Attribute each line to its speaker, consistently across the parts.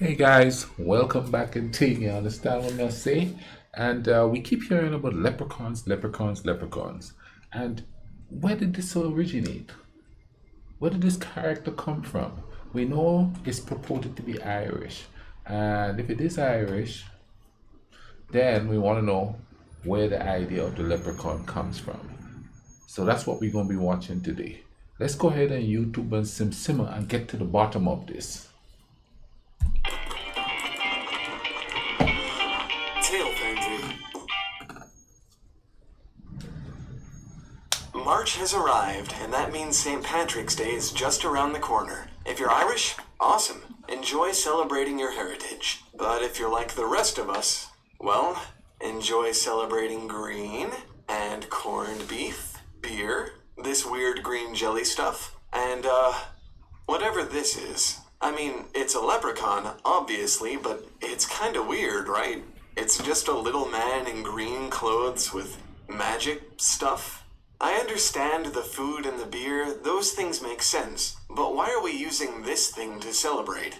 Speaker 1: Hey guys, welcome back and team. You understand what I say? And we keep hearing about leprechauns, leprechauns, leprechauns. And where did this originate? Where did this character come from? We know it's purported to be Irish. And if it is Irish, then we want to know where the idea of the leprechaun comes from. So that's what we're going to be watching today. Let's go ahead and YouTube and simmer and get to the bottom of this.
Speaker 2: Tail Foundry. March has arrived, and that means St. Patrick's Day is just around the corner. If you're Irish, awesome. Enjoy celebrating your heritage. But if you're like the rest of us, well, enjoy celebrating green and corned beef, beer, this weird green jelly stuff, and, whatever this is. I mean, it's a leprechaun, obviously, but it's kinda weird, right? It's just a little man in green clothes with magic stuff. I understand the food and the beer, those things make sense, but why are we using this thing to celebrate?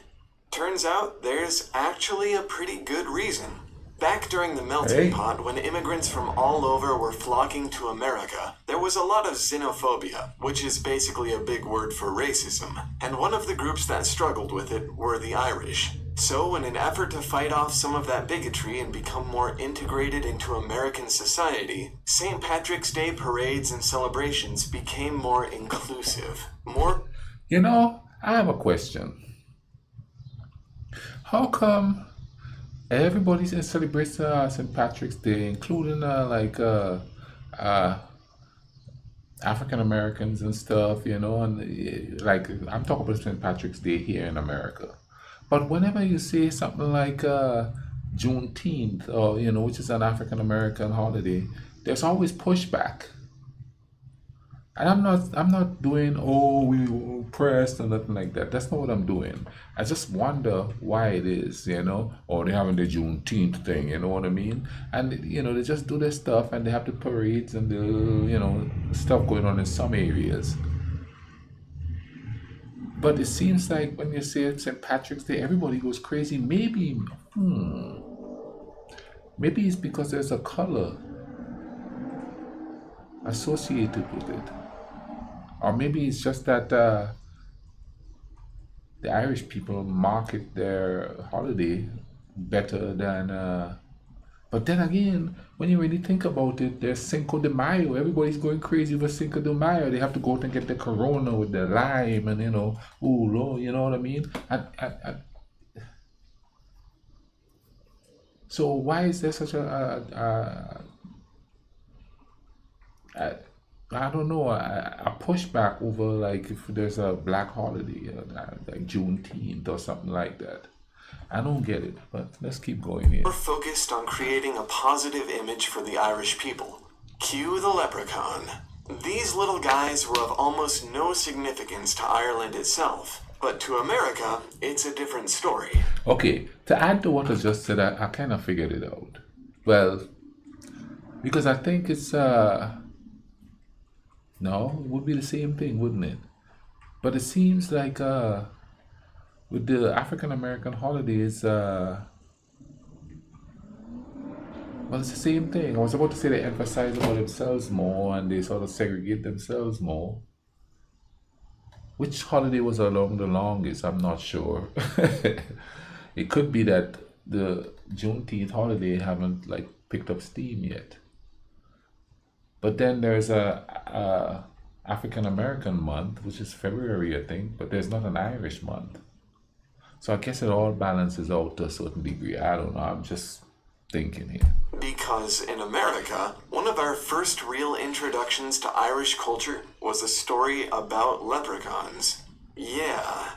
Speaker 2: Turns out there's actually a pretty good reason. Back during the melting pot, when immigrants from all over were flocking to America, there was a lot of xenophobia, which is basically a big word for racism, and one of the groups that struggled with it were the Irish. So, in an effort to fight off some of that bigotry and become more integrated into American society, St. Patrick's Day parades and celebrations became more inclusive.
Speaker 1: I have a question. How come everybody's celebrates St. Patrick's Day, including African Americans and stuff, and like I'm talking about St. Patrick's Day here in America. But whenever you say something like Juneteenth, or which is an African American holiday, there's always pushback. And I'm not doing, oh, we were oppressed or nothing like that. That's not what I'm doing. I just wonder why it is, or they're having the Juneteenth thing, you know what I mean? And they just do their stuff and they have the parades and the stuff going on in some areas. But it seems like when you say St. Patrick's Day, everybody goes crazy. Maybe it's because there's a color associated with it. Or maybe it's just that the Irish people market their holiday better than. But then again, when you really think about it, there's Cinco de Mayo. Everybody's going crazy for Cinco de Mayo. They have to go out and get the Corona with the lime and, ooh, Lord, you know what I mean? So why is there such I don't know, a pushback over like if there's a black holiday like Juneteenth or something like that? I don't get it, but let's keep going here.
Speaker 2: We're focused on creating a positive image for the Irish people. Cue the leprechaun. These little guys were of almost no significance to Ireland itself, but to America, it's a different story.
Speaker 1: Okay, to add to what I just said, I kind of figured it out. Well, because I think it's no, it would be the same thing, wouldn't it? But it seems like with the African American holidays, well, it's the same thing. I was about to say they emphasize about themselves more and they sort of segregate themselves more. Which holiday was along the longest? I'm not sure. It could be that the Juneteenth holiday haven't like picked up steam yet. But then there's a African American month, which is February, I think, but there's not an Irish month. So I guess it all balances out to a certain degree. I don't know. I'm just thinking here.
Speaker 2: Because in America, one of our first real introductions to Irish culture was a story about leprechauns. Yeah.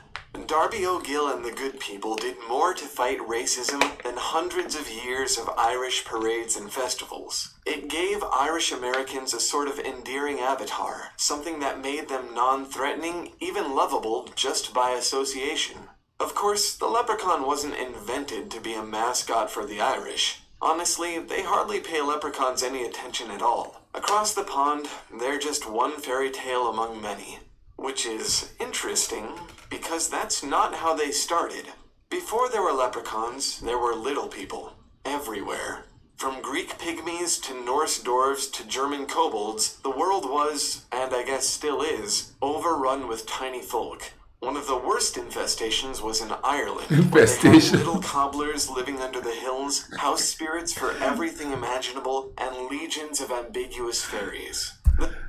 Speaker 2: Darby O'Gill and the Good People did more to fight racism than hundreds of years of Irish parades and festivals. It gave Irish Americans a sort of endearing avatar, something that made them non-threatening, even lovable, just by association. Of course, the leprechaun wasn't invented to be a mascot for the Irish. Honestly, they hardly pay leprechauns any attention at all. Across the pond, they're just one fairy tale among many. Which is interesting, because that's not how they started. Before there were leprechauns, there were little people. Everywhere. From Greek pygmies to Norse dwarves to German kobolds, the world was, and I guess still is, overrun with tiny folk. One of the worst infestations was in Ireland, where they had
Speaker 1: Infestation.
Speaker 2: little cobblers living under the hills, house spirits for everything imaginable, and legions of ambiguous fairies.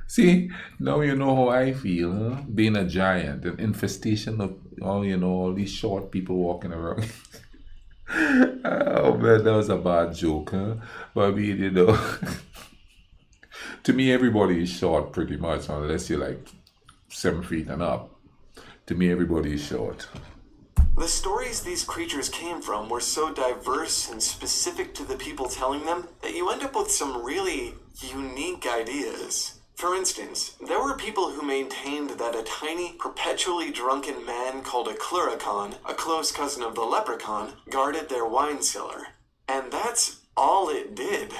Speaker 1: See, now you know how I feel, huh? Being a giant, an infestation of all these short people walking around. Oh man, that was a bad joke, huh? But I mean, to me, everybody is short pretty much, unless you're like 7 feet and up. To me, everybody is short.
Speaker 2: The stories these creatures came from were so diverse and specific to the people telling them that you end up with some really unique ideas. For instance, there were people who maintained that a tiny, perpetually drunken man called a cluricon, a close cousin of the leprechaun, guarded their wine cellar. And that's all it did.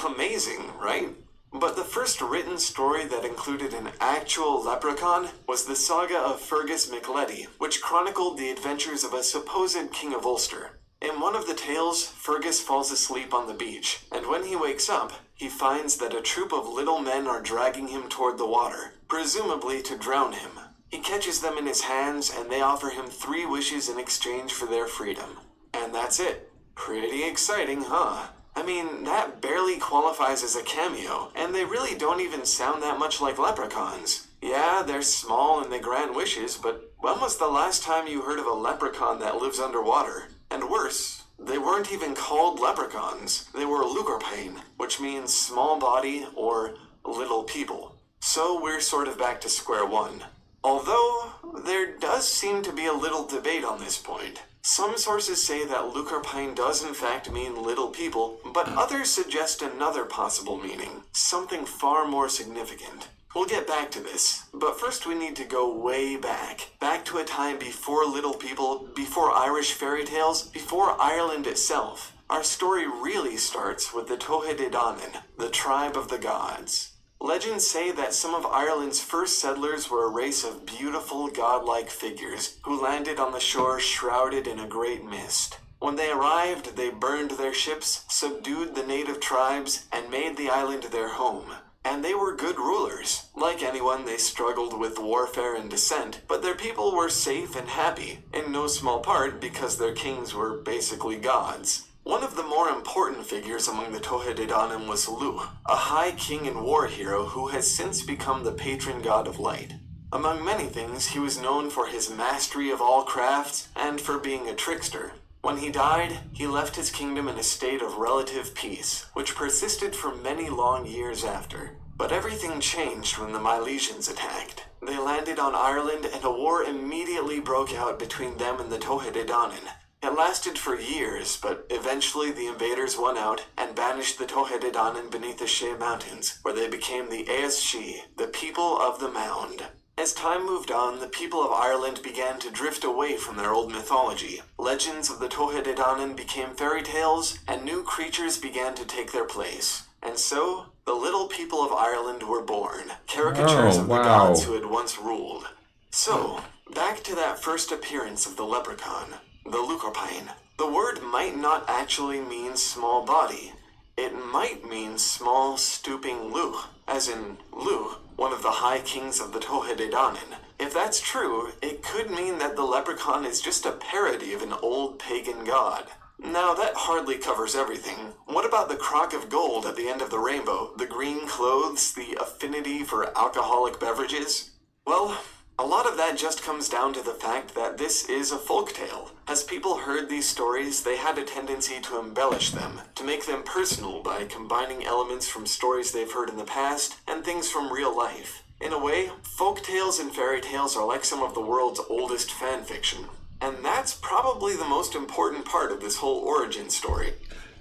Speaker 2: Amazing, right? But the first written story that included an actual leprechaun was the saga of Fergus MacLeody, which chronicled the adventures of a supposed king of Ulster. In one of the tales, Fergus falls asleep on the beach, and when he wakes up, he finds that a troop of little men are dragging him toward the water, presumably to drown him. He catches them in his hands, and they offer him 3 wishes in exchange for their freedom. And that's it. Pretty exciting, huh? I mean, that barely qualifies as a cameo, and they really don't even sound that much like leprechauns. Yeah, they're small and they grant wishes, but when was the last time you heard of a leprechaun that lives underwater? And worse, they weren't even called leprechauns. They were Lucarpain, which means small body or little people. So we're sort of back to square one. Although, there does seem to be a little debate on this point. Some sources say that Lucarpain does in fact mean little people, but others suggest another possible meaning, something far more significant. We'll get back to this, but first we need to go way back to a time before little people, before Irish fairy tales, before Ireland itself. Our story really starts with the Tohededanin, the tribe of the gods. Legends say that some of Ireland's first settlers were a race of beautiful godlike figures who landed on the shore shrouded in a great mist. When they arrived, they burned their ships, subdued the native tribes, and made the island their home. And they were good rulers. Like anyone, they struggled with warfare and dissent, but their people were safe and happy, in no small part because their kings were basically gods. One of the more important figures among the Tohededanim was Lu, a high king and war hero who has since become the patron god of light. Among many things, he was known for his mastery of all crafts and for being a trickster. When he died, he left his kingdom in a state of relative peace, which persisted for many long years after. But everything changed when the Milesians attacked. They landed on Ireland and a war immediately broke out between them and the Tohededanin. It lasted for years, but eventually the invaders won out and banished the Tohededanin beneath the Shea Mountains, where they became the Aes-Shee, the people of the mound. As time moved on, the people of Ireland began to drift away from their old mythology. Legends of the Tohededanin became fairy tales, and new creatures began to take their place. And so, the little people of Ireland were born, caricatures
Speaker 1: Oh,
Speaker 2: of the
Speaker 1: wow.
Speaker 2: gods who had once ruled. So, back to that first appearance of the leprechaun. The Lucarpain. The word might not actually mean small body. It might mean small, stooping Luch, as in Luch, one of the high kings of the Tohededanin. If that's true, it could mean that the leprechaun is just a parody of an old pagan god. Now, that hardly covers everything. What about the crock of gold at the end of the rainbow, the green clothes, the affinity for alcoholic beverages? Well, a lot of that just comes down to the fact that this is a folktale. As people heard these stories, they had a tendency to embellish them, to make them personal by combining elements from stories they've heard in the past and things from real life. In a way, folktales and fairy tales are like some of the world's oldest fan fiction. And that's probably the most important part of this whole origin story.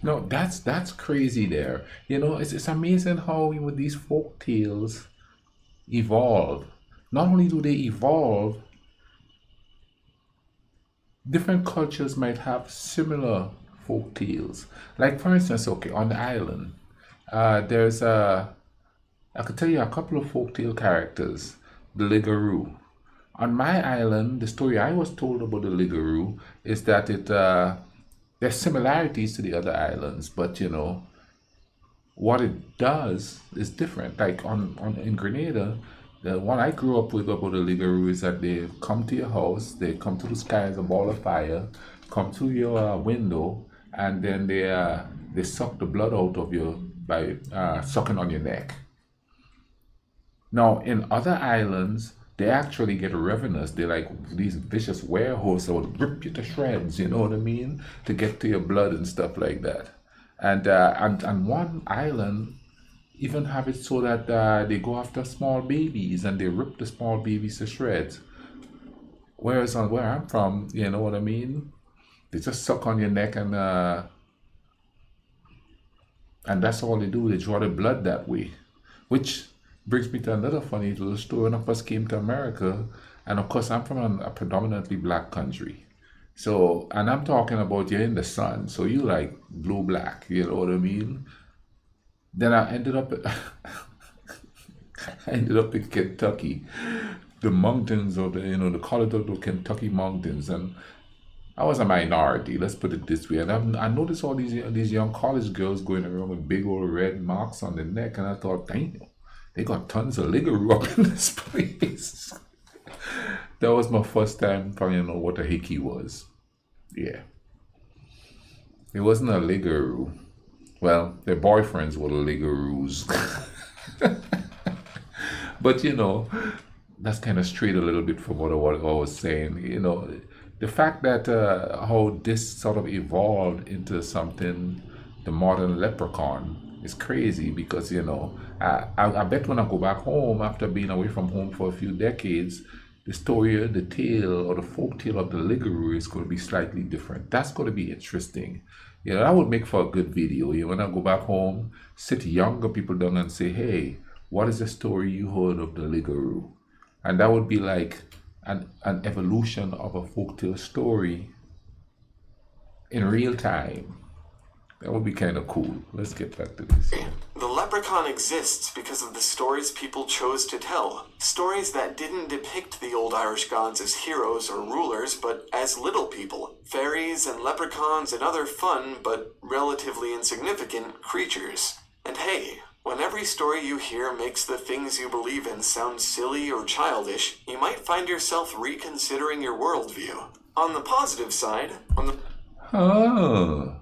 Speaker 1: No, that's crazy there. It's amazing how with these folk tales evolve. Not only do they evolve, different cultures might have similar folk tales. Like for instance, okay, on the island, I could tell you a couple of folktale characters. The Ligaroo. On my island, the story I was told about the Ligaroo is that there's similarities to the other islands, but what it does is different. Like on in Grenada, the one I grew up with about the Ligaroo is that they come to your house, they come to the sky as a ball of fire, come to your window, and then they suck the blood out of you by sucking on your neck. Now, in other islands, they actually get ravenous. They're like these vicious werewolves that would rip you to shreds, you know what I mean? To get to your blood and stuff like that. And one island even have it so that they go after small babies and they rip the small babies to shreds. Whereas on where I'm from, you know what I mean? They just suck on your neck and that's all they do. They draw the blood that way, which brings me to another funny little story. When I first came to America, and of course I'm from a predominantly black country. So, and I'm talking about you're in the sun, so you like blue black, you know what I mean? Then I ended up, I ended up in Kentucky, the mountains of the Colorado Kentucky mountains, and I was a minority, let's put it this way. And I noticed all these young college girls going around with big old red marks on their neck, and I thought, damn, they got tons of Ligaroo up in this place. That was my first time finding out what a hickey was. Yeah. It wasn't a Ligaroo. Well, their boyfriends were the Ligaroos. But that's kind of straight a little bit from what I was saying. The fact that how this sort of evolved into something, the modern leprechaun, is crazy because I bet when I go back home after being away from home for a few decades, the story, the tale, or the folk tale of the Ligaroo is going to be slightly different. That's going to be interesting. That would make for a good video. When I go back home, sit younger people down and say, hey, what is the story you heard of the Ligaroo? And that would be like an evolution of a folktale story in real time. That would be kind of cool. Let's get back to this.
Speaker 2: The leprechaun exists because of the stories people chose to tell. Stories that didn't depict the old Irish gods as heroes or rulers, but as little people. Fairies and leprechauns and other fun, but relatively insignificant creatures. And hey, when every story you hear makes the things you believe in sound silly or childish, you might find yourself reconsidering your worldview. On the positive side,
Speaker 1: Oh.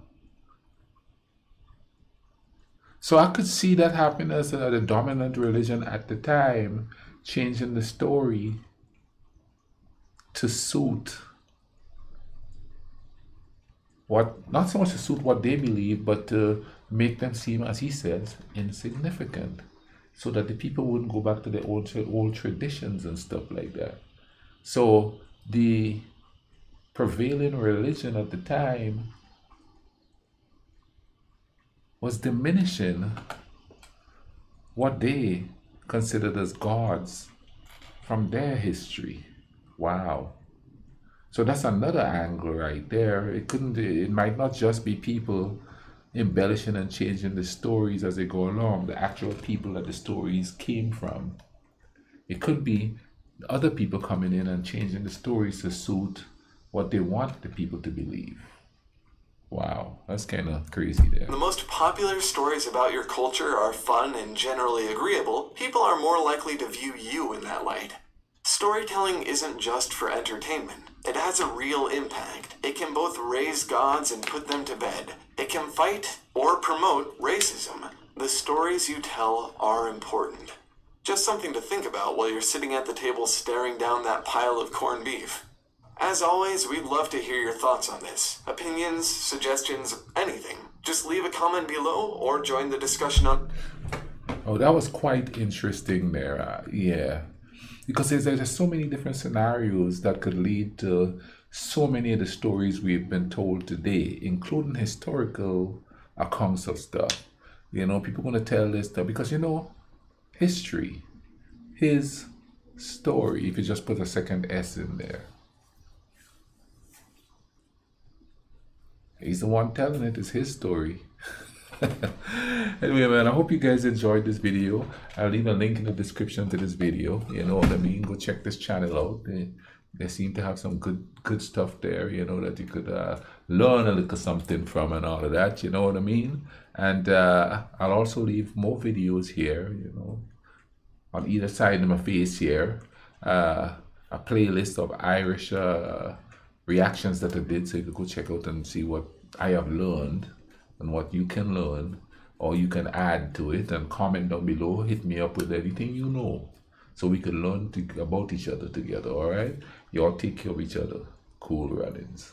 Speaker 1: So I could see that happening as the dominant religion at the time, changing the story to suit not so much to suit what they believe, but to make them seem, as he says, insignificant, so that the people wouldn't go back to their old traditions and stuff like that. So the prevailing religion at the time was diminishing what they considered as gods from their history. Wow. So that's another angle right there. It might not just be people embellishing and changing the stories as they go along, the actual people that the stories came from. It could be other people coming in and changing the stories to suit what they want the people to believe. Wow, that's kind of crazy there.
Speaker 2: The most popular stories about your culture are fun and generally agreeable. People are more likely to view you in that light. Storytelling isn't just for entertainment. It has a real impact. It can both raise gods and put them to bed. It can fight or promote racism. The stories you tell are important. Just something to think about while you're sitting at the table staring down that pile of corned beef. As always, we'd love to hear your thoughts on this. Opinions, suggestions, anything. Just leave a comment below or join the discussion on...
Speaker 1: Oh, that was quite interesting there. Yeah. Because there's so many different scenarios that could lead to so many of the stories we've been told today, including historical accounts of stuff. People going to tell this stuff because, history, his story, if you just put a second S in there. He's the one telling it. It's his story. Anyway, man, I hope you guys enjoyed this video. I'll leave a link in the description to this video. You know what I mean? Go check this channel out. They seem to have some good stuff there, you know, that you could learn a little something from and all of that, you know what I mean? And I'll also leave more videos here, you know, on either side of my face here. A playlist of Irish reactions that I did, so you could go check out and see what I have learned and what you can learn, or you can add to it, and comment down below. Hit me up with anything you know, so we can learn about each other together. All right, y'all take care of each other. Cool runnings.